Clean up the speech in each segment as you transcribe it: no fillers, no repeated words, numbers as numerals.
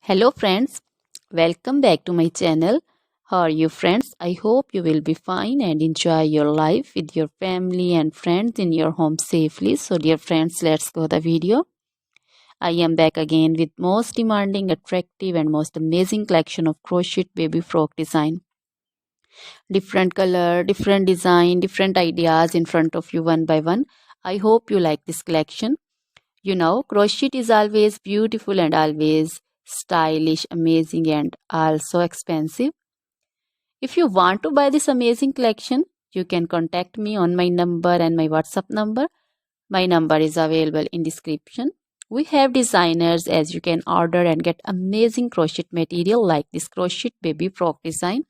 Hello friends, welcome back to my channel. How are you friends? I hope you will be fine and enjoy your life with your family and friends in your home safely. So dear friends, let's go the video. I am back again with most demanding, attractive and most amazing collection of crochet baby frock design. Different color, different design, different ideas in front of you one by one. I hope you like this collection. You know, crochet is always beautiful and always stylish, amazing, and also expensive. If you want to buy this amazing collection, you can contact me on my number and my WhatsApp number. My number is available in description. We have designers as you can order and get amazing crochet material like this crochet baby frock design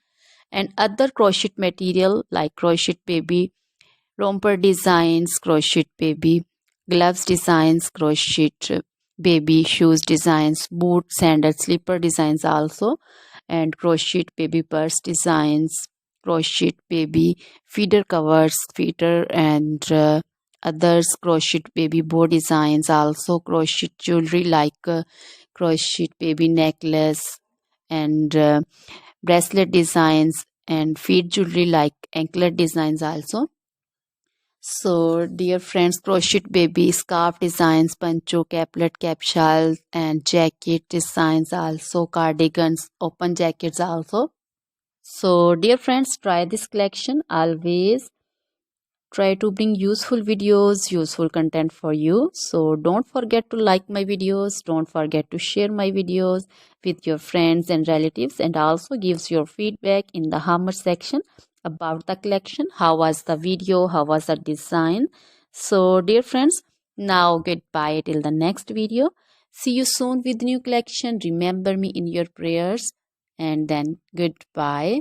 and other crochet material like crochet baby romper designs, crochet baby gloves designs, crochet baby shoes designs, boot, sandal, slipper designs also, and crochet baby purse designs, crochet baby feeder covers, feeder and others, crochet baby bow designs also, crochet jewelry like crochet baby necklace and bracelet designs and feet jewelry like anklet designs also. So, dear friends, crochet baby scarf designs, pancho, caplet, capsule, and jacket designs also, cardigans, open jackets also. So, dear friends, try this collection. Always try to bring useful videos, useful content for you. So, don't forget to like my videos. Don't forget to share my videos with your friends and relatives, and also gives your feedback in the hammer section about the collection. How was the video? How was the design? So, dear friends, now goodbye till the next video. See you soon with new collection. Remember me in your prayers, and then goodbye.